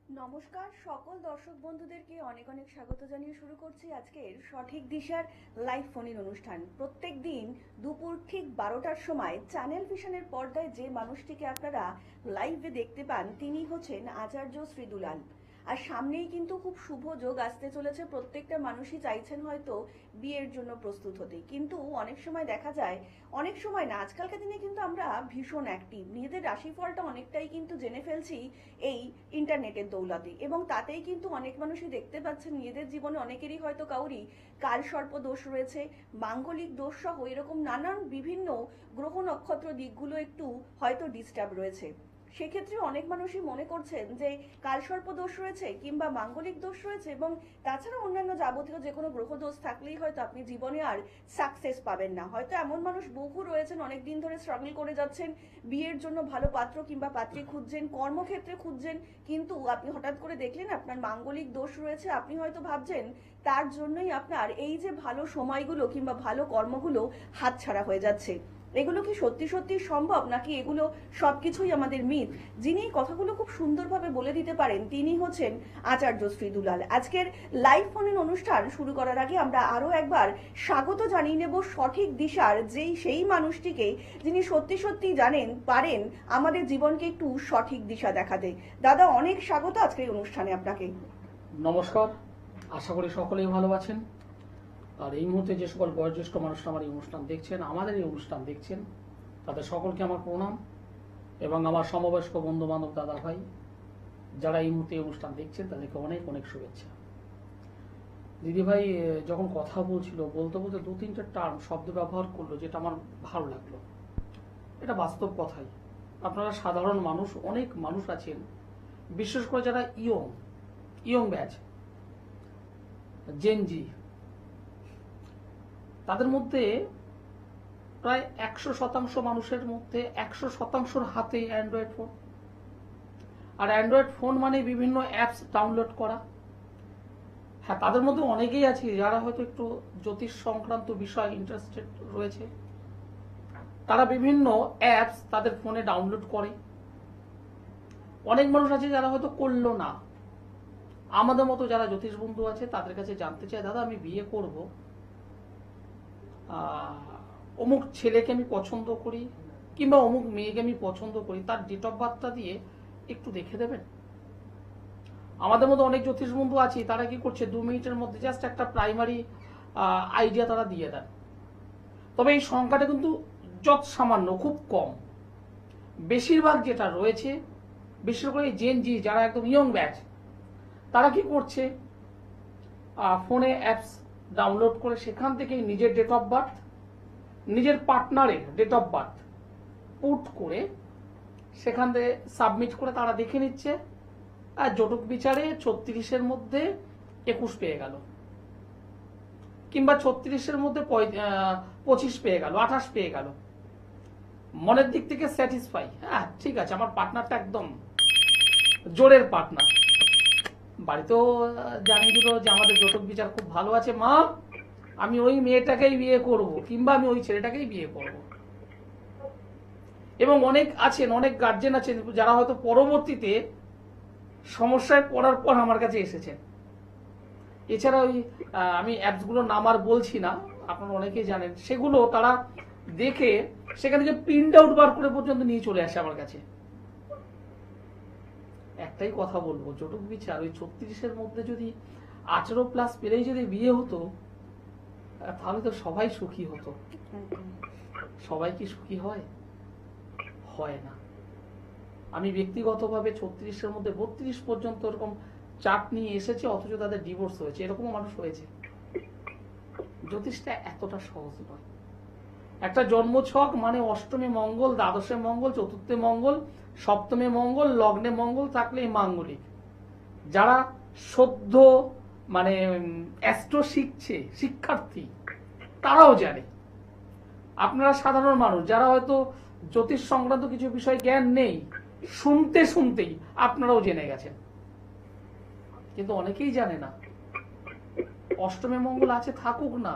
নমস্কার সকল দর্শক বন্ধুদেরকে অনেক অনেক স্বাগত জানিয়ে শুরু করছি আজকের সঠিক দিশার লাইভ ফোন-ইন অনুষ্ঠান। প্রত্যেক দিন দুপুর ঠিক 12টার সময় চ্যানেল ভিশনের পর্দায় যে মানুষটিকে আপনারা লাইভে দেখতে পান তিনি হচ্ছেন আচার্য শ্রী দুলাল। আর সামনেই কিন্তু খুব শুভ যোগ আসতে চলেছে। প্রত্যেকটা মানুষই চাইছেন হয়তো বিয়ের জন্য প্রস্তুত হতে, কিন্তু অনেক সময় দেখা যায়, অনেক সময় না, আজকালকার দিনে কিন্তু আমরা ভীষণ অ্যাক্টিভ, নিজেদের রাশিফলটা অনেকটাই কিন্তু জেনে ফেলছি এই ইন্টারনেটের দৌলতে, এবং তাতেই কিন্তু অনেক মানুষই দেখতে পাচ্ছেন নিজেদের জীবনে অনেকেরই হয়তো কাউরি কালসর্প দোষ রয়েছে, মাঙ্গলিক দোষ সহ এরকম নানান বিভিন্ন গ্রহ নক্ষত্র দিকগুলো একটু হয়তো ডিস্টার্ব রয়েছে। সেক্ষেত্রে অনেক মানুষই মনে করছেন যে কালসর্প দোষ রয়েছে কিংবা মাঙ্গলিক দোষ রয়েছে, এবং তাছাড়া অন্যান্য যাবতীয় যে কোনো গ্রহ দোষ থাকলেই হয়তো আপনি জীবনে আর সাকসেস পাবেন না। হয়তো এমন মানুষ বহু রয়েছেন, অনেকদিন ধরে স্ট্রাগল করে যাচ্ছেন, বিয়ের জন্য ভালো পাত্র কিংবা পাত্রী খুঁজছেন, কর্মক্ষেত্রে খুঁজছেন, কিন্তু আপনি হঠাৎ করে দেখলেন আপনার মাঙ্গলিক দোষ রয়েছে। আপনি হয়তো ভাবছেন তার জন্যই আপনার এই যে ভালো সময়গুলো কিংবা ভালো কর্মগুলো হাতছাড়া হয়ে যাচ্ছে। এগুলো কি সত্যি সত্যি সম্ভব, নাকি এগুলো সবকিছুই আমাদের মিথ? যিনি কথাগুলো খুব সুন্দরভাবে বলে দিতে পারেন তিনি হচ্ছেন আচার্য শ্রী দুলাল। আজকের লাইভ ফোনের অনুষ্ঠান শুরু করার আগে আমরা আরো একবার স্বাগত জানিয়ে নেব সঠিক দিশার সেই মানুষটিকে, যিনি সত্যি সত্যি জানেন, পারেন আমাদের জীবনকে একটু সঠিক দিশা দেখাতে। দাদা, অনেক স্বাগত আজকের অনুষ্ঠানে আপনাকে। নমস্কার, আশা করি সকলেই ভালো আছেন। আর এই মুহূর্তে যে সকল বয়োজ্যেষ্ঠ মানুষরা আমার এই অনুষ্ঠান দেখছেন, আমাদের এই অনুষ্ঠান দেখছেন, তাদের সকলকে আমার প্রণাম, এবং আমার সমবয়স্ক বন্ধু বান্ধব দাদা ভাই যারা এই মুহূর্তে এই অনুষ্ঠান দেখছেন তাদেরকে অনেক অনেক শুভেচ্ছা। দিদিভাই যখন কথা বলছিল, বলতে বলতে দু তিনটে টার্ম শব্দ ব্যবহার করলো, যেটা আমার ভালো লাগলো। এটা বাস্তব কথাই। আপনারা সাধারণ মানুষ, অনেক মানুষ আছেন, বিশেষ করে যারা ইয়ং ব্যাচ, জেনজি, তাদের মধ্যে প্রায় 100% মানুষের মধ্যে 100%র হাতে অ্যান্ড্রয়েড ফোন। আর অ্যান্ড্রয়েড ফোন মানে বিভিন্ন অ্যাপস ডাউনলোড করা। হ্যাঁ, তাদের মধ্যে অনেকেই আছে যারা হয়তো একটু জ্যোতিষ সংক্রান্ত বিষয়ে ইন্টারেস্টেড রয়েছে। তারা বিভিন্ন অ্যাপস তাদের ফোনে ডাউনলোড করে। অনেক মানুষ আছে যারা হয়তো করলো না। আমাদের মতো যারা জ্যোতিষ বন্ধু আছে তাদের কাছে জানতে চায়, দাদা আমি বিয়ে করব, অমুক ছেলেকে আমি পছন্দ করি কিংবা অমুক মেয়েকে আমি পছন্দ করি, তার ডেট অফ বার্থটা দিয়ে একটু দেখে দেবেন। আমাদের মধ্যে অনেক জ্যোতিষ বন্ধু আছে, তারা কি করছে 2 মিনিটের মধ্যে জাস্ট একটা প্রাইমারি আইডিয়া তারা দিয়ে দেন। তবে এই সংখ্যাটা কিন্তু যত সামান্য, খুব কম। বেশিরভাগ যেটা রয়েছে, বিশেষ করে জেনজি যারা একদম ইয়ং ব্যাচ, তারা কি করছে, ফোনে অ্যাপস ডাউনলোড করে সেখান থেকে নিজের ডেট অফ বার্থ, নিজের পার্টনারের ডেট অফ বার্থ পুট করে সেখান থেকে সাবমিট করে তারা দেখে নিচ্ছে। আর জটক বিচারে 36-এর মধ্যে 21 পেয়ে গেল, কিংবা 36-এর মধ্যে 25 পেয়ে গেল, 28 পেয়ে গেল। মনের দিক থেকে স্যাটিসফাই, হ্যাঁ ঠিক আছে, আমার পার্টনারটা একদম জোরের পার্টনার। বাড়িতেও জানিয়ে দিল যে আমাদের জটক বিচার খুব ভালো আছে মা, আমি ওই মেয়েটাকেই বিয়ে করব, কিংবা আমি ওই ছেলেটাকেই বিয়ে করব। এবং অনেক আছেন, অনেক গার্জেন আছেন যারা হয়তো পরবর্তীতে সমস্যায় পড়ার পর আমার কাছে এসেছেন। এছাড়া ওই আমি অ্যাপসগুলোর নাম আর বলছি না, আপনারা অনেকেই জানেন, সেগুলো তারা দেখে সেখান থেকে প্রিন্ট আউট বার করে পর্যন্ত নিয়ে চলে আসে আমার কাছে। একটাই কথা বলবো, জটক বিচার ওই 36-এর মধ্যে যদি 18+ পেলেই যদি বিয়ে হতো, তাহলে তো সবাই সুখী হতো। সবাই কি সুখী হয়? হয় না। আমি ব্যক্তিগতভাবে 36-এর মধ্যে 32 পর্যন্ত এরকম চার্ট নিয়ে এসেছে, অথচ তাদের ডিভোর্স হয়েছে, এরকমও মানুষ হয়েছে। জ্যোতিষটা এতটা সহজ নয়। একটা জন্মছক মানে অষ্টমে মঙ্গল, দ্বাদশে মঙ্গল, চতুর্থে মঙ্গল, সপ্তমে মঙ্গল, লগ্নে মঙ্গল থাকলে মাঙ্গলিক। যারা সদ্য মানে অ্যাস্ট্রো শিখছে, শিক্ষার্থী, তারাও জানে। আপনারা সাধারণ মানুষ যারা হয়তো জ্যোতিষ সংক্রান্ত কিছু বিষয় জ্ঞান নেই, শুনতে শুনতেই আপনারাও জেনে গেছেন, কিন্তু অনেকেই জানে না। অষ্টমে মঙ্গল আছে, থাকুক না,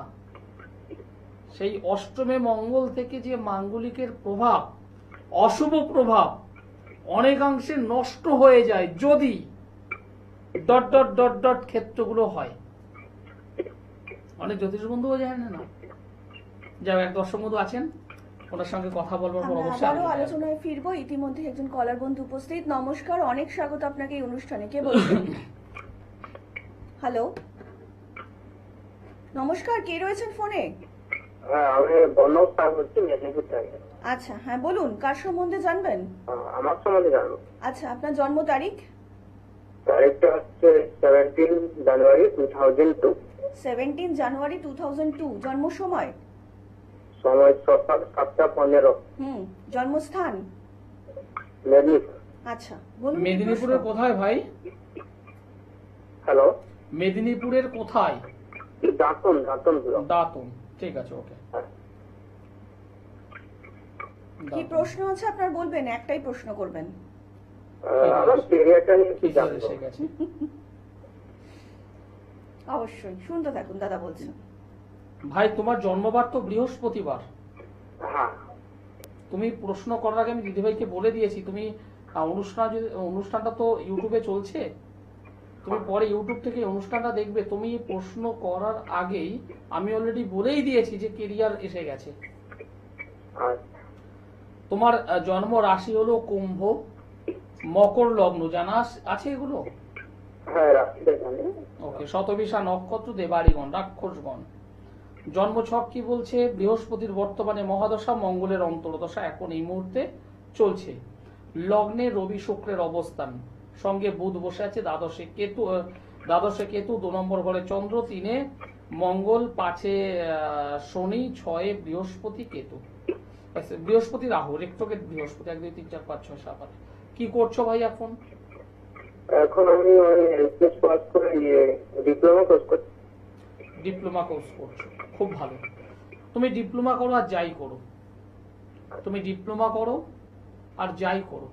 সেই অষ্টমে মঙ্গল থেকে যে মাঙ্গলিকের প্রভাব, অশুভ প্রভাব অনেকাংশে নষ্ট হয়ে যায় যদি ডট ডট ডট ডট ক্ষেত্রগুলো হয়। অনেক জ্যোতিষ বন্ধুও জানেন না। যাই হোক, এক দর্শক বন্ধু আছেন, ওনার সঙ্গে কথা বলবার পর আমরা অবশ্যই আবারও আমি আলোচনায় ফিরবো। ইতিমধ্যে একজন কলার বন্ধু উপস্থিত। নমস্কার, অনেক স্বাগত আপনাকে এই অনুষ্ঠানে। কে বলছেন? হ্যালো, নমস্কার, কে রয়েছেন ফোনে? হ্যাঁ, আমি বর্ণব স্যার বলছি মেদিনীপুর থেকে। আচ্ছা, হ্যাঁ বলুন, কার সম্বন্ধে জানবেন? আমার সম্বন্ধে জানবো। আচ্ছা, আপনার জন্ম তারিখ? তারিখটা হচ্ছে 17 জানুয়ারি 2002। 17 জানুয়ারি 2002। জন্ম সময়? সময় সকাল 7:15। জন্মস্থান? মেদিনীপুর। আচ্ছা, বলুন। কি মেদিনীপুরের প্রশ্ন? কোথায় ভাই? হ্যালো, মেদিনীপুরের কোথায়? দাঁতন ব্লক। দাঁতন, ঠিক আছে, ওকে। হ্যাঁ। কি প্রশ্ন আছে আপনার, বলবেন? একটাই প্রশ্ন করবেন। আমার ক্যারিয়ারটা নিয়ে কি ঠিক আছে, জানবো? ঠিক আছে। অবশ্যই শুনতে থাকুন, দাদা বলছেন। ভাই, তোমার জন্মবার তো বৃহস্পতিবার। হ্যাঁ, তুমি প্রশ্ন করার আগে আমি দিদিভাইকে বলে দিয়েছি, তুমি অনুষ্ঠানটা তো ইউটিউবে চলছে, তুমি পরে ইউটিউব থেকে অনুষ্ঠানটা দেখবে। তুমি প্রশ্ন করার আগেই আমি অলরেডি বলেই দিয়েছি যে কেরিয়ার এসে গেছে। আচ্ছা। তোমার জন্ম রাশি হলো কুম্ভ, মকর লগ্ন, জানা আছে এগুলো? হ্যাঁ, রাত্রিটা জানি। ওকে। শতবিশা নক্ষত্র, দেবাড়িগণ, রাক্ষসগণ। জন্মছক কি বলছে? বৃহস্পতির বর্তমানে মহাদশা, মঙ্গলের অন্তর্দশা এখন এই মুহূর্তে চলছে। লগ্নে রবি শুক্রের অবস্থান, সঙ্গে বুধ বসে আছে দ্বাদশে কেতু, 2 নম্বর ঘরে চন্দ্র, 3-এ মঙ্গল, 5-এ শনি, 6-এ বৃহস্পতি কেতু। বৃহস্পতি রাহু, রেক্টোগেট বৃহস্পতি, 1 2 3 4 5 6 7 8। কি করছো ভাই এখন? এখন আমি এলপিএস পাস করে ডিপ্লোমা কোর্স করছি। ডিপ্লোমা কোর্স করছো, খুব ভালো। তুমি ডিপ্লোমা করো আর যাই করো, তুমি ডিপ্লোমা করো আর যাই করো,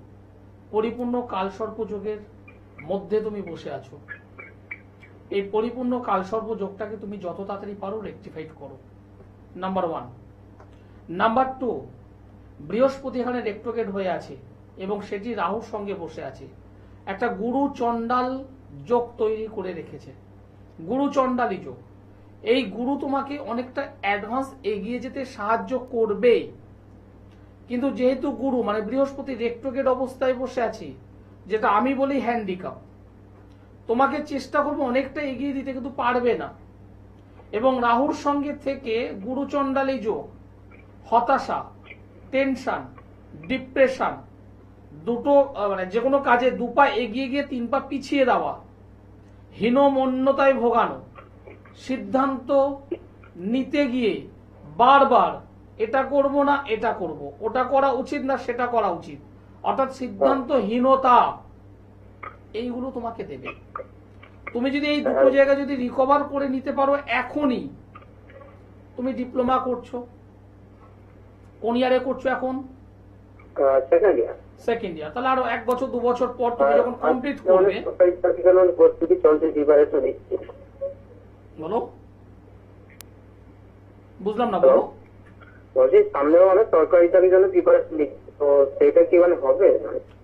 পরিপূর্ণ কালসর্প যোগের মধ্যে তুমি বসে আছো। এই পরিপূর্ণ কালসর্প যোগটাকে তুমি যত তাড়াতাড়ি পারো রেকটিফাইড করো, নাম্বার 1। নাম্বার 2, বৃহস্পতি এখানে রেক্টোগেট হয়ে আছে এবং সেটি রাহুর সঙ্গে বসে আছে। একটা গুরু চণ্ডাল যোগ তৈরি করে রেখেছে, গুরু চণ্ডালী যোগ। এই গুরু তোমাকে অনেকটা অ্যাডভান্স এগিয়ে যেতে সাহায্য করবে, কিন্তু যেহেতু গুরু মানে বৃহস্পতি রেক্টোগেট অবস্থায় বসে আছে, যেটা আমি বলি হ্যান্ডিক্যাপ, তোমাকে চেষ্টা করবে অনেকটা এগিয়ে দিতে, কিন্তু পারবে না। এবং রাহুর সঙ্গে থেকে গুরু চণ্ডালী যোগ, হতাশা, টেনশন, ডিপ্রেশন, দুটো মানে যে কোনো কাজে 2 পা এগিয়ে গিয়ে 3 পা পিছিয়ে দেওয়া, হীনমন্যতায় ভোগানো, সিদ্ধান্ত নিতে গিয়ে বারবার এটা করব না এটা করব, ওটা করা উচিত না সেটা করা উচিত, অর্থাৎ সিদ্ধান্তহীনতা, এইগুলো তোমাকে দেবে। তুমি যদি এই দুটো জায়গা যদি রিকভার করে নিতে পারো এখনই, তুমি ডিপ্লোমা করছো, কোন ইয়ারে করছো এখন? Second year. Second year. তাহলে আরো 1 বছর 2 বছর পর তুমি যখন কমপ্লিট করবে, প্রস্তুতি চলছে, প্রিপারেশন নিচ্ছি। বলো, বুঝলাম না, বলো। বলছি সামনেও অনেক সরকারি চাকরির জন্য প্রিপারেশন নিচ্ছি, তো সেটা কি মানে হবে?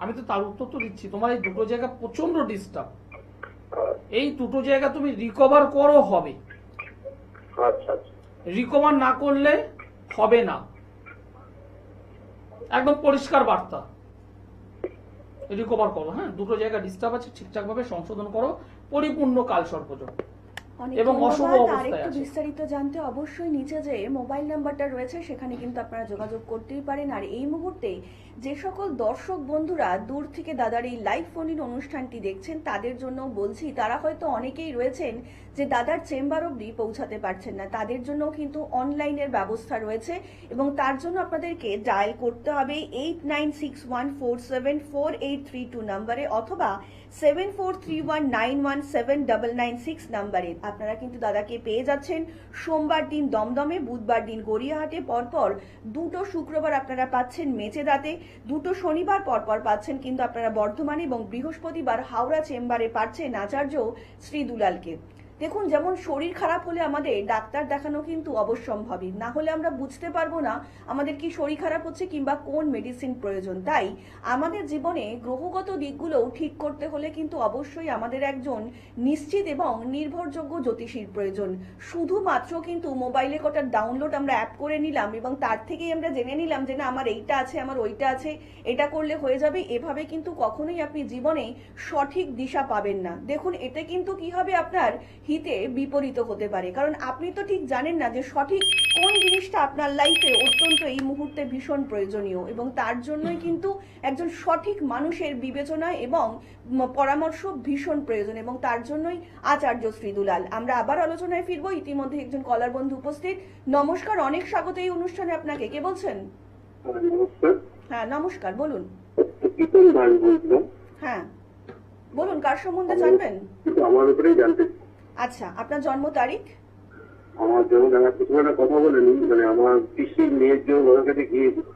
আমি তো তার উত্তর তো দিচ্ছি। তোমার এই দুটো জায়গা প্রচন্ড ডিস্টার্ব, এই দুটো জায়গা তুমি রিকভার করো, হবে। আচ্ছা আচ্ছা। রিকভার না করলে হবে না, একদম পরিষ্কার বার্তা। রিকভার করো, হ্যাঁ, দুটো জায়গা ডিস্টার্ব আছে, ঠিকঠাক ভাবে সংশোধন করো, পরিপূর্ণ কাল সর্পযোগ অনেক এবং অশুভ ধন্যবাদ। আর অবস্থায় একটু আছে। বিস্তারিত জানতে অবশ্যই নিচে যে মোবাইল নাম্বারটা রয়েছে সেখানে কিন্তু আপনারা যোগাযোগ করতেই পারেন। আর এই মুহূর্তে যে সকল দর্শক বন্ধুরা দূর থেকে দাদার এই লাইভ ফোন ইন অনুষ্ঠানটি দেখছেন তাদের জন্য বলছি, তারা হয়তো অনেকেই রয়েছেন যে দাদার চেম্বার অবধি পৌঁছাতে পারছেন না, তাদের জন্য কিন্তু অনলাইনের ব্যবস্থা রয়েছে এবং তার জন্য আপনাদেরকে ডায়াল করতে হবে 8961474832 নম্বরে অথবা 7431917996 নম্বরে। আপনারা কিন্তু দাদাকে পেয়ে যাচ্ছেন সোমবার দিন দমদমে, বুধবার দিন গড়িয়াহাটে, পরপর 2টো শুক্রবার আপনারা পাচ্ছেন মেচেদাতে, 2টো শনিবার পরপর পাচ্ছেন কিন্তু আপনারা বর্ধমানে এবং বৃহস্পতিবার হাওড়া চেম্বারে পাচ্ছেন আচার্য শ্রী দুলালকে। দেখুন, যেমন শরীর খারাপ হলে আমাদের ডাক্তার দেখানো কিন্তু অবশ্যম্ভাবী, না হলে আমরা বুঝতে পারবো না আমাদের কি শরীর খারাপ হচ্ছে কিংবা কোন মেডিসিন প্রয়োজন। তাই আমাদের জীবনে গ্রহগত দিকগুলোও ঠিক করতে হলে কিন্তু অবশ্যই আমাদের একজন নিশ্চিত এবং নির্ভরযোগ্য জ্যোতিষীর প্রয়োজন। শুধুমাত্র কিন্তু মোবাইলে কটা ডাউনলোড আমরা অ্যাপ করে নিলাম এবং তার থেকেই আমরা জেনে নিলাম যে না আমার এইটা আছে, আমার ওইটা আছে, এটা করলে হয়ে যাবে, এভাবে কিন্তু কখনোই আপনি জীবনে সঠিক দিশা পাবেন না। দেখুন, এতে কিন্তু কি হবে, আপনার হিতে বিপরীত হতে পারে, কারণ আপনি তো ঠিক জানেন না যে সঠিক কোন জিনিসটা আপনার লাইফে অত্যন্ত এই মুহূর্তে ভীষণ প্রয়োজনীয়, এবং তার জন্যই কিন্তু একজন সঠিক মানুষের বিবেচনা এবং পরামর্শ ভীষণ প্রয়োজন, এবং তার জন্যই আচার্য শ্রী দুলাল। আমরা আবার আলোচনায় ফিরবো, ইতিমধ্যে একজন কলার বন্ধু উপস্থিত। নমস্কার, অনেক স্বাগত এই অনুষ্ঠানে আপনাকে। কে বলছেন? নমস্কার। হ্যাঁ নমস্কার, বলুন। প্রীতম দাস বলছিলাম। হ্যাঁ বলুন, কার সম্বন্ধে জানবেন? কিন্তু আমার উপরেই জানতে চাই। আচ্ছা, আপনার জন্ম তারিখ? আমার যেমন আমার প্রথমে একটা কথা বলে নিই, মানে আমার পিসির মেয়ের জন্য ওনার কাছে গিয়েছিল।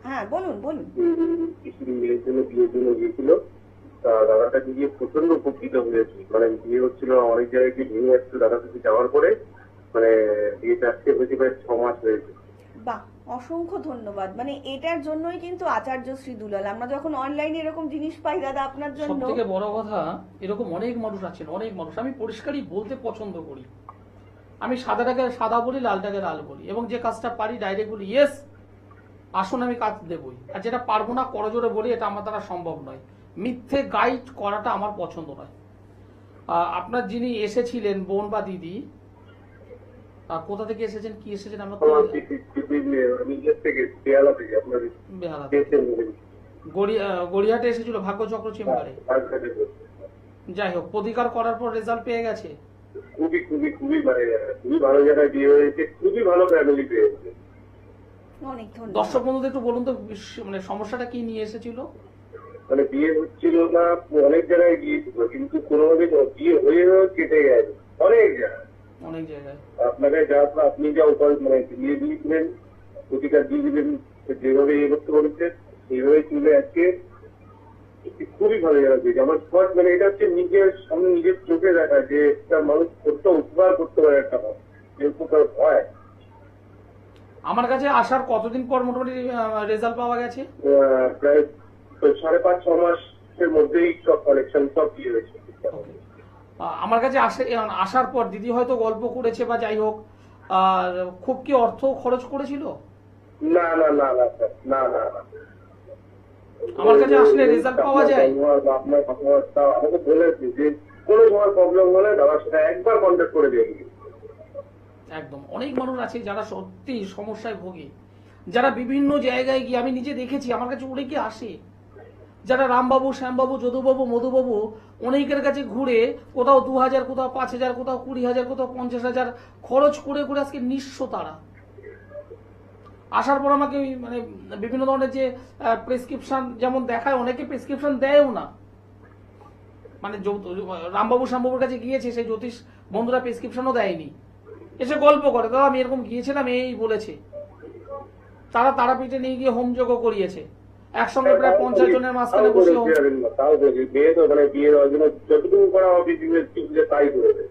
হ্যাঁ বলুন বলুন। পিসির মেয়ের জন্য বিয়ের জন্য গিয়েছিল। তা দাদাটাকে গিয়ে প্রচন্ড উপকৃত হয়েছে। মানে বিয়ে হচ্ছিল, অনেক জায়গায় গিয়ে ভেঙে যাচ্ছিল। দাদার কাছে যাওয়ার পরে মানে বিয়েটা আজকে হয়েছে প্রায় 6 মাস হয়েছে। বাহ, অসংখ্য ধন্যবাদ। মানে এটার জন্যই কিন্তু আচার্য শ্রী দুলাল। আমরা যখন অনলাইনে এরকম জিনিস পাই দাদা আপনার সব জন্য। থেকে বড় কথা, এরকম অনেক মানুষ আছেন, অনেক মানুষ। আমি পরিষ্কারই বলতে পছন্দ করি, আমি সাদাটাকে সাদা বলি, লালটাকে লাল বলি, এবং যে কাজটা পারি ডাইরেক্ট বলি ইয়েস আসুন আমি কাজ দেবই, আর যেটা পারবো না করজোরে বলি এটা আমার দ্বারা সম্ভব নয়। মিথ্যে গাইড করাটা আমার পছন্দ নয়। আপনার যিনি এসেছিলেন বোন বা দিদি, কোথা থেকে এসেছেন, কি এসেছেন? আমরা তো আমার পিসির মেয়ে নিজের থেকে পেয়ালা থেকে আপনার বেহালা দেশের মধ্যে গড়িয়াহাটে এসেছিল ভাগ্যচক্র চেম্বারে। যাই হোক, প্রতিকার করার পর রেজাল্ট পেয়ে গেছে। খুবই খুবই খুবই মানে খুবই ভালো জায়গায় বিয়ে হয়েছে, খুবই ভালো ফ্যামিলি পেয়েছে। অনেক ধন্যবাদ। দর্শক বন্ধুদের একটু বলুন তো মানে সমস্যাটা কি নিয়ে এসেছিল? মানে বিয়ে হচ্ছিল না, অনেক জায়গায় গিয়েছিল, কিন্তু কোনোভাবে বিয়ে হয়ে কেটে গেছে অনেক জায়গায়। অনেক জায়গায় আপনাকে আপনি যা উপায় মানে দিয়ে দিয়েছিলেন, প্রতিকার দিয়ে দিলেন, যেভাবে ইয়ে করতে বলেছে সেইভাবে চলে আজকে খুবই ভালো জায়গা পেয়েছে। আমার স্পট মানে এটা হচ্ছে নিজের সামনে নিজের চোখে দেখা যে একটা মানুষ কত উপকার করতে পারে, একটা মানুষ যে উপকার হয়। আমার কাছে আসার কতদিন পর মোটামুটি রেজাল্ট পাওয়া গেছে? প্রায় 5.5-6 মাসের মধ্যেই সব কালেকশন সব দিয়ে হয়েছে। আমার কাছে আসার পর দিদি হয়তো গল্প করেছে বা যাই হোক, আর খুব কি অর্থ খরচ করেছিল? না না না না স্যার, না না না। আমার কাছে আসলে রেজাল্ট পাওয়া যায়। আপনার কথাবার্তা আমাকে বলেছে যে কোনো তোমার প্রবলেম হলে দাদার সাথে একবার কন্ট্যাক্ট করে দেখবি। একদম, অনেক মানুষ আছে যারা সত্যি সমস্যায় ভোগে, যারা বিভিন্ন জায়গায় গিয়ে, আমি নিজে দেখেছি, আমার কাছে অনেকে আসে যারা রামবাবু, শ্যামবাবু, যদুবাবু, মধুবাবু, অনেকের কাছে ঘুরে কোথাও 2000, কোথাও 5000, কোথাও 20,000, কোথাও 50,000 খরচ করে করে আজকে নিঃস্ব তারা। আসার পর আমাকে মানে বিভিন্ন ধরনের যে প্রেসক্রিপশন যেমন দেখায়, অনেকে প্রেসক্রিপশন দেয়ও না। মানে রামবাবু শ্যামবাবুর কাছে গিয়েছে, সেই জ্যোতিষ বন্ধুরা প্রেসক্রিপশনও দেয়নি, এসে গল্প করে দাদা আমি এরকম গিয়েছিলাম, এই বলেছে। তারা তারাপীঠে নিয়ে গিয়ে হোমযজ্ঞ করিয়েছে, একসঙ্গে প্রায় 50 জনের মাঝখানে বসে তাও বিয়ে তো মানে বিয়ের যতটুকু করা হবে তাই করেছে।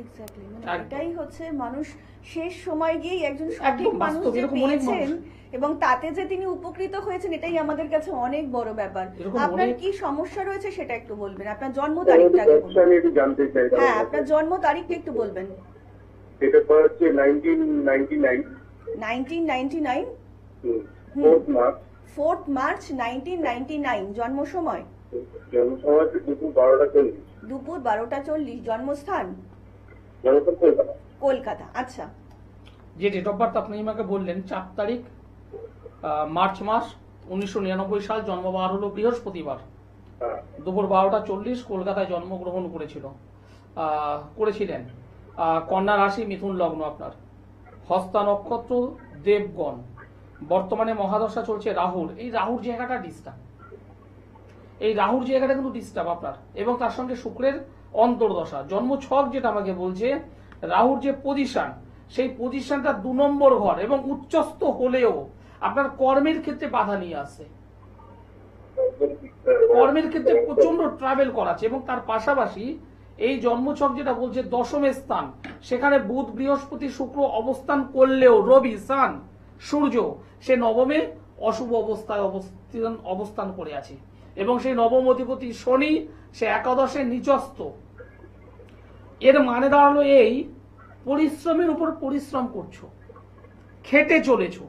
এক্স্যাক্টলি, মানে এটাই হচ্ছে মানুষ শেষ সময় গিয়ে একজন সঠিক একদম মানুষ বাস্তব, যে এরকম অনেক পেয়েছেন মানুষ। এবং তাতে যে তিনি উপকৃত হয়েছেন এটাই আমাদের কাছে অনেক বড় ব্যাপার। এরকম আপনার অনেক- কি সমস্যা রয়েছে সেটা একটু বলবেন, আপনার জন্ম তারিখটা আগে বলুন। আমি একটু জানতে চাই। হ্যাঁ, আপনার জন্ম তারিখটা একটু বলবেন। এটা হচ্ছে 1999 1999 4th মার্চ। 4th মার্চ 1999 জন্ম সময় জন্ম সময় হচ্ছে দুপুর 12টা 40। দুপুর 12টা 40। জন্মস্থান জন্মস্থান কলকাতা। কলকাতা। আচ্ছা, যে ডেট অফ বার্থ আপনি আমাকে বললেন 4 তারিখ মার্চ মাস 1999 সাল, জন্মবার হলো বৃহস্পতিবার, হ্যাঁ। দুপুর 12টা 40 কলকাতায় জন্মগ্রহণ করেছিলেন। কন্যা রাশি, মিথুন লগ্ন আপনার, হস্তা নক্ষত্র, দেবগণ। বর্তমানে মহাদশা চলছে রাহুর। এই রাহুর জায়গাটা ডিস্টার্ব, এই রাহুর জায়গাটা কিন্তু ডিস্টার্ব আপনার, এবং তার সঙ্গে শুক্রের অন্তর্দশা। জন্ম ছক যেটা আমাকে বলছে, রাহুর যে পজিশন, সেই পজিশনটা 2 নম্বর ঘর, এবং উচ্চস্থ হলেও আপনার কর্মের ক্ষেত্রে বাধা নিয়ে আসে, কর্মের ক্ষেত্রে প্রচন্ড ট্রাভেল করাচ্ছে, এবং তার পাশাপাশি এই জন্মছক যেটা বলছে দশমের স্থান, সেখানে বুধ বৃহস্পতি শুক্র অবস্থান করলেও রবি সান সূর্য সে নবমে অশুভ অবস্থায় অবস্থান করে আছে, এবং সেই নবম অধিপতি শনি সে একাদশে নিচস্থ। এর মানে দাঁড়ালো এই, পরিশ্রমের উপর পরিশ্রম করছো, খেটে চলেছো।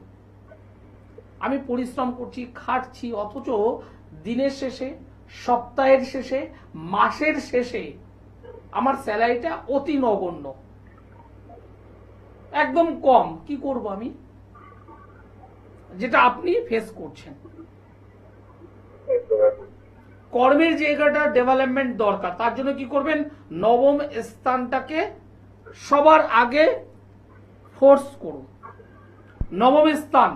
আমি পরিশ্রম করছি, খাটছি, অথচ দিনের শেষে, সপ্তাহের শেষে, মাসের শেষে আমার স্যালারিটা অতি নগণ্য, একদম কম। কি করব আমি? যেটা আপনি ফেস করছেন। কর্মের জায়গাটা ডেভেলপমেন্ট দরকার, তার জন্য কি করবেন? নবম স্থানটাকে সবার আগে ফোর্স করুন, নবম স্থান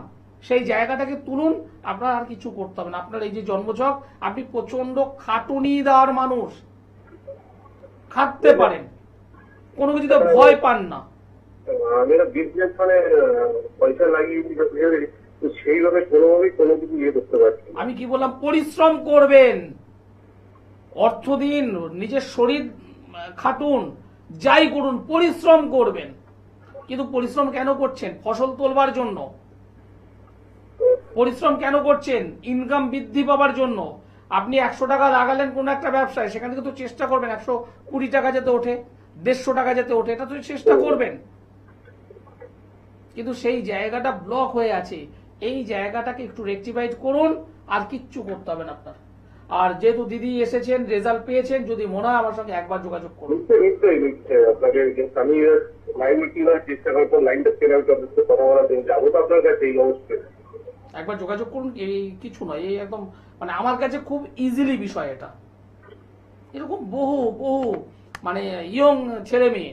সেই জায়গাটাকে তুলুন। আপনার আর কিছু করতে হবে না। আপনার এই যে জন্মছক, আপনি প্রচন্ড খাটুনি দেওয়ার মানুষ, খাটতে পারেন, কোনো কিছুতে ভয় পান না। আমি একটা বিজনেস মানে পয়সা লাগিয়েছি, তো সেইভাবে কোনোভাবেই কোনো কিছু ইয়ে করতে পারছি না। আমি কি বললাম? পরিশ্রম করবেন, অর্থ দিন, নিজের শরীর খাটুন, যাই করুন, পরিশ্রম করবেন। কিন্তু পরিশ্রম কেন করছেন? ফসল তোলবার জন্য। পরিশ্রম কেন করছেন? ইনকাম বৃদ্ধি পাবার জন্য। আপনি 100 টাকা লাগালেন কোন একটা ব্যবসায়, সেখান থেকে তো চেষ্টা করবেন 120 টাকা যাতে ওঠে, 150 টাকা যাতে ওঠে, এটা তো চেষ্টা করবেন। কিন্তু সেই জায়গাটা ব্লক হয়ে আছে, এই জায়গাটাকে একটু রেকটিফাইড করুন, আর কিচ্ছু করতে হবে না আপনার। আর যেহেতু দিদি এসেছেন, রেজাল্ট পেয়েছেন, যদি মনে হয় আমার সঙ্গে একবার যোগাযোগ করুন। নিশ্চয়ই আপনাকে আমি লাইনে কিভাবে চেষ্টা করবো, লাইনটা কেনার কথা বলার জন্য যাবো তো আপনার কাছে, এই অবস্থায় একবার যোগাযোগ করুন। এই কিছু নয়, এই একদম মানে আমার কাছে খুব ইজিলি বিষয় এটা। এরকম বহু বহু মানে ইয়ং ছেলে মেয়ে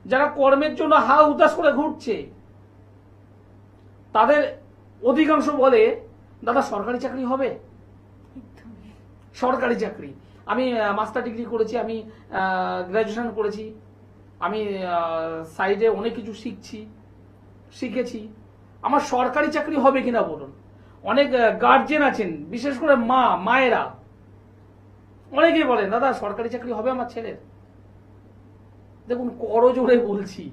যারা কর্মের জন্য হা উদাস করে ঘুরছে, তাদের অধিকাংশ বলে দাদা সরকারি চাকরি হবে, সরকারি চাকরি। আমি মাস্টার ডিগ্রি করেছি, আমি গ্রাজুয়েশন করেছি, আমি সাইডে অনেক কিছু শিখেছি, আমার সরকারি চাকরি হবে কিনা বলুন। অনেক গার্জেন আছেন, বিশেষ করে মায়েরা অনেকেই বলেন দাদা সরকারি চাকরি হবে আমার ছেলের। দেখুন, করজোড়ে বলছি,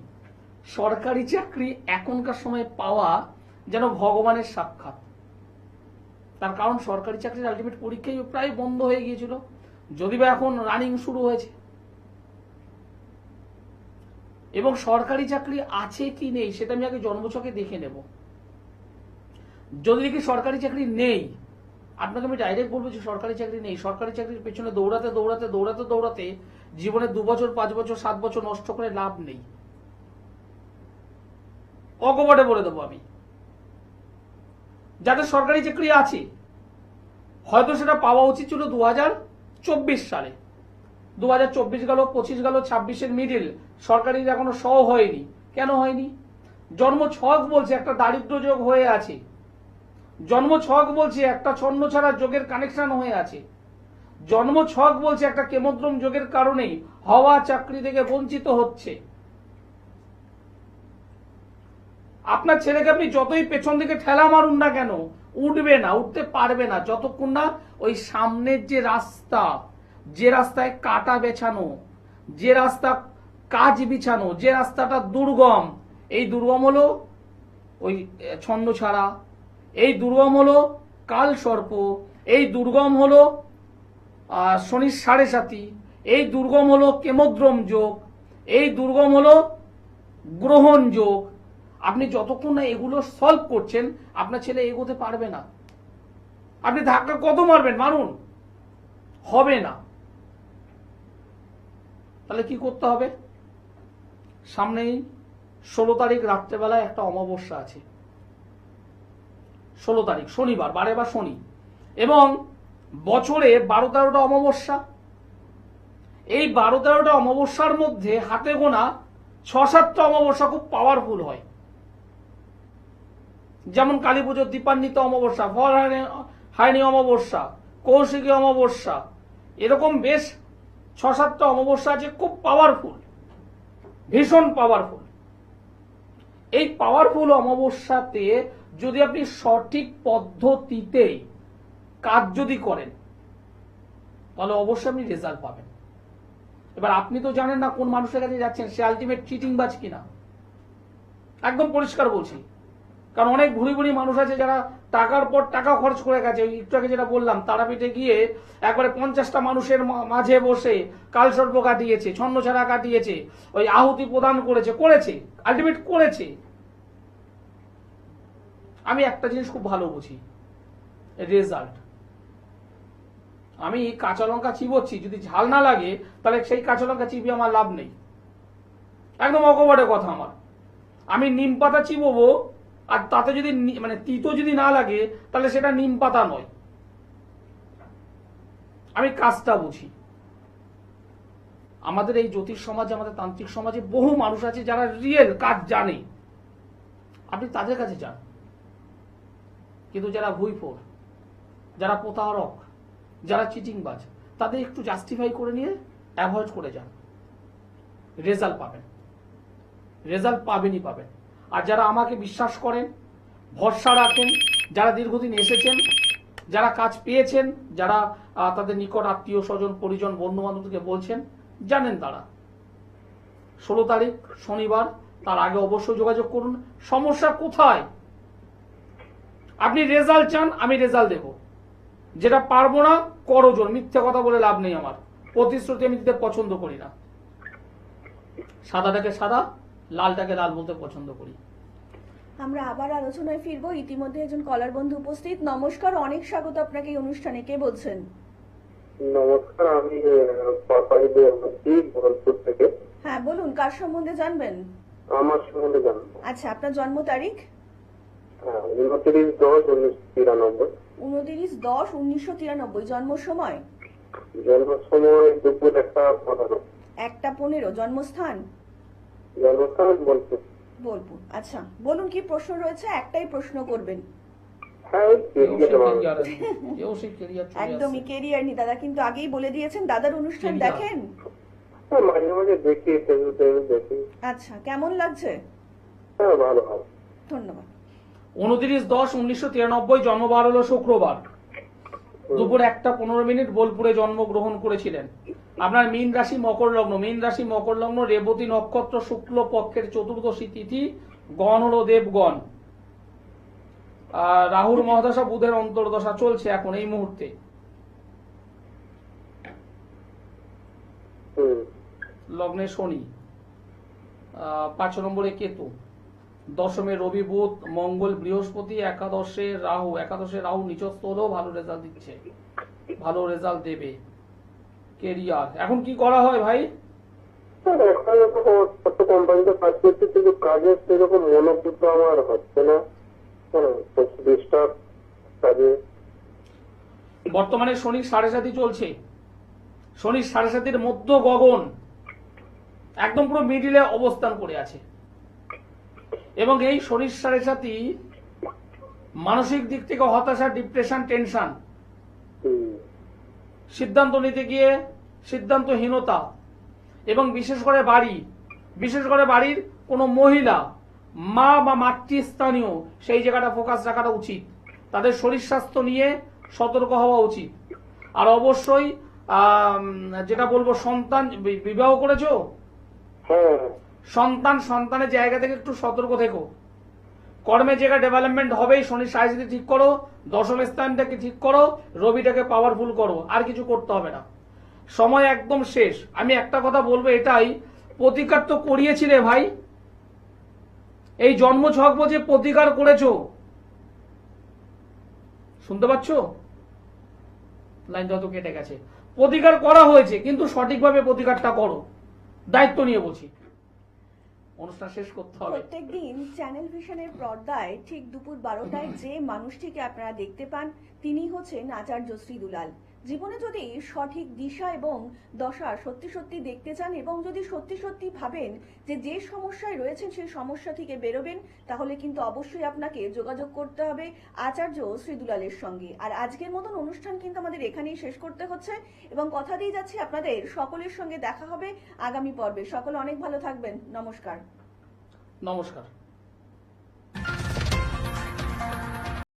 সরকারি চাকরি এখনকার সময় পাওয়া যেন ভগবানের সাক্ষাৎ। তার কারণ সরকারি চাকরির আলটিমেট পরীক্ষাই প্রায় বন্ধ হয়ে গিয়েছিল, যদি বা এখন রানিং শুরু হয়েছে। এবং সরকারি চাকরি আছে কি নেই সেটা আমি আগে জন্মছকে দেখে নেব। যদি দেখি সরকারি চাকরি নেই, আপনাকে আমি ডাইরেক্ট বলবো যে সরকারি চাকরি নেই। সরকারি চাকরির পেছনে দৌড়াতে জীবনে 2 বছর 5 বছর 7 বছর নষ্ট করে লাভ নেই। অকপটে বলে দেবো আমি, যাদের সরকারি চাকরি আছে হয়তো সেটা পাওয়া উচিত ছিল 2024 সালে। 2024 গেল, 25 গেল, 26-এর মিডিল, সরকারির এখনো হয়নি। কেন হয়নি? জন্মছক বলছে একটা দারিদ্র যোগ হয়ে আছে, জন্মছক বলছে একটা ছন্ন ছাড়া যোগের কানেকশন হয়ে আছে, জন্মছক বলছে একটা কেমদ্রম যোগের কারণেই হওয়া চাকরি থেকে বঞ্চিত হচ্ছে। আপনার ছেলেকে আপনি যতই পেছন দিকে ঠেলা মারুন না কেন, উঠবে না, উঠতে পারবে না, যতক্ষণ না ওই সামনের যে রাস্তা, যে রাস্তায় কাটা বেছানো, যে রাস্তা কাজ বিছানো, যে রাস্তাটা দুর্গম, এই দুর্গম হলো ওই ছন্দ ছাড়া, এই দুর্গম হলো কাল সর্প, এই দুর্গম হলো শনির 7.5, এই দুর্গম হলো কেমদ্রম যোগ, এই দুর্গম হলো গ্রহণ যোগ। আপনি যতক্ষণ না এগুলো সলভ করছেন, আপনার ছেলে এগোতে পারবে না। আপনি ধাক্কা কত মারবেন, মারুন, হবে না। তাহলে কি করতে হবে? সামনেই 16 তারিখ রাত্রেবেলায় একটা অমাবস্যা আছে, 16 তারিখ শনিবার, বারে বা শনি, এবং বছরে 12-13টা অমাবস্যা। এই 12-13টা অমাবস্যার মধ্যে হাতে গোনা 6-7টা অমাবস্যা খুব পাওয়ারফুল হয়। যেমন কালী পুজোর দীপান্বিত অমাবস্যা, হাইনি অমাবস্যা, কৌশিকী অমাবস্যা, এরকম বেশ 6-7টা অমাবস্যা আছে, খুব পাওয়ারফুল, ভীষণ পাওয়ারফুল। এই পাওয়ারফুল অমাবস্যাতে যদি আপনি সঠিক পদ্ধতিতে কাজ যদি করেন, তাহলে অবশ্যই আপনি রেজাল্ট পাবেন। এবার আপনি তো জানেন না কোন মানুষের কাছে যাচ্ছেন, সে আলটিমেট চিটিংবাজ কিনা। একদম পরিষ্কার বলছি, কারণ অনেক ভুড়ি ভুড়ি মানুষ আছে যারা টাকার পর টাকা খরচ করে গেছে। ওই একটু আগে যেটা বললাম, তারাপীঠে গিয়ে একবারে 50টা মানুষের মাঝে বসে কালসর্প কাটিয়েছে, ছন্নছাড়া কাটিয়েছে, ওই আহুতি প্রদান করেছে আলটিমেট করেছে। আমি একটা জিনিস খুব ভালো বুঝি, রেজাল্ট। আমি কাঁচা লঙ্কা চিবোচ্ছি, যদি ঝাল না লাগে তাহলে সেই কাঁচা লঙ্কা চিবিয়ে আমার লাভ নেই, একদম অকপটে কথা আমার। আমি নিম পাতা চিবোবো, আর তাতে যদি মানে তিতো যদি না লাগে তাহলে সেটা নিম পাতা নয়। আমি কাজটা বুঝি। আমাদের এই জ্যোতিষ সমাজে, আমাদের তান্ত্রিক সমাজে বহু মানুষ আছে যারা রিয়েল কাজ জানে, আপনি তাদের কাছে যান। কিন্তু যারা ভুইফোর, যারা প্রতারক, যারা চিটিংবাজ, তাদের একটু জাস্টিফাই করে নিয়ে অ্যাভয়েড করে যান, রেজাল্ট পাবেন। রেজাল্ট পাবেনই পাবেন। আর যারা আমাকে বিশ্বাস করেন, ভরসা রাখেন, যারা দীর্ঘদিন এসেছেন, যারা কাজ পেয়েছেন, যারা তাদের নিকট আত্মীয় স্বজন পরিজন বন্ধু বান্ধবকে বলছেন, জানেন তারা 16 তারিখ শনিবার, তার আগে অবশ্যই যোগাযোগ করুন। সমস্যা কোথায়? আপনি রেজাল্ট চান, আমি রেজাল্ট দেব। যেটা পারবো না করজোর, মিথ্যে কথা বলে লাভ নেই। আমার প্রতিশ্রুতি আমি দিতে পছন্দ করি না। সাদাটাকে সাদা, লালটাকে লাল বলতে পছন্দ করি। আমরা আবার আলোচনায় ফিরবো। ইতিমধ্যে একজন কলার বন্ধু উপস্থিত। নমস্কার, অনেক স্বাগত আপনাকে এই অনুষ্ঠানে। কে বলছেন? নমস্কার, আমি ভরতপুর থেকে। হ্যাঁ বলুন, কার সম্বন্ধে জানবেন? আমার সম্বন্ধে জানবো। আচ্ছা, আপনার জন্ম তারিখ? 29/10/1993। 29/10/1993। জন্ম সময়? জন্ম সময় দুপুর 1:15। 1:15। জন্মস্থান? জন্মস্থান বলতে বোলপুর। আচ্ছা বলুন, কি প্রশ্ন রয়েছে? একটাই প্রশ্ন করবেন। হ্যাঁ, একদমই কেরিয়ার নি দাদা, কিন্তু আগেই বলে দিয়েছেন। দাদার অনুষ্ঠান দেখেন? মাঝে মাঝে দেখি, দেখি। আচ্ছা, কেমন লাগছে? হ্যাঁ, ভালো ভালো। ধন্যবাদ। 29/10/1993 জন্মবার হলো শুক্রবার, দুপুর 1:15 বোলপুরে জন্মগ্রহণ করেছিলেন। আপনার মীন রাশি মকর লগ্ন। মীন রাশি মকর লগ্ন, রেবতী নক্ষত্র, শুক্ল পক্ষের চতুর্দশী তিথি, গণ হলো দেবগণ। রাহুর মহাদশা, বুধের অন্তর্দশা চলছে এখন এই মুহূর্তে। লগ্নে শনি, 5 নম্বরে কেতু, 10মে রবি বুধ মঙ্গল বৃহস্পতি, একাদশে রাহু নিচস্থ হলেও ভালো রেজাল্ট দিচ্ছে, ভালো রেজাল্ট দেবে। কেরিয়ার এখন কি করা হয় ভাই? কোম্পানিতে কাজ করছি, কিন্তু কাজের সেরকম মনোযোগ আমার হচ্ছে না। বর্তমানে শনির 7.5 চলছে। শনির 7.5 মধ্য গগন একদম পুরো মিডিলে অবস্থান করে আছে, এবং এই শনির 7.5 মানসিক দিক থেকে হতাশা, ডিপ্রেশন, টেনশন, সিদ্ধান্ত নিতে গিয়ে সিদ্ধান্তহীনতা, এবং বিশেষ করে বাড়ির কোনো মহিলা, মা বা মাতৃস্থানীয়, সেই জায়গাটা ফোকাস রাখাটা উচিত। তাদের শরীর স্বাস্থ্য নিয়ে সতর্ক হওয়া উচিত। আর অবশ্যই যেটা বলবো, সন্তান বিবাহ করেছো, সন্তানের জায়গা থেকে একটু সতর্ক থেকো। কর্মের জায়গা ডেভেলপমেন্ট হবেই। শনির 7.5 ঠিক করো, 10ম স্থানটাকে ঠিক করো, রবিটাকে পাওয়ারফুল করো, আর কিছু করতে হবে না। সময় একদম শেষ। আমি একটা কথা বলবো, এটাই, প্রতিকার তো করিয়েছি রে ভাই। এই জন্মছক যে প্রতিকার করেছো, শুনতে পাচ্ছ? লাইন যত কেটে গেছে। প্রতিকার করা হয়েছে, কিন্তু সঠিকভাবে প্রতিকারটা করো, দায়িত্ব নিয়ে বলছি। অনুষ্ঠান শেষ করতে হবে। প্রত্যেকদিন চ্যানেল ভিশনের পর্দায় ঠিক দুপুর 12টায় যে মানুষটিকে আপনারা দেখতে পান, তিনি হচ্ছেন আচার্য শ্রী দুলাল। জীবনে যদি সঠিক দিশা এবং দশা সত্যি সত্যি দেখতে চান, এবং যদি সত্যি সত্যি ভাবেন যে সমস্যায় রয়েছেন সেই সমস্যা থেকে বেরোবেন, তাহলে কিন্তু অবশ্যই আপনাকে যোগাযোগ করতে হবে আচার্য শ্রী দুলালের সঙ্গে। আর আজকের মতন অনুষ্ঠান কিন্তু আমাদের এখানেই শেষ করতে হচ্ছে, এবং কথা দিয়ে যাচ্ছি আপনাদের সকলের সঙ্গে দেখা হবে আগামী পর্বে। সকলে অনেক ভালো থাকবেন। নমস্কার। নমস্কার।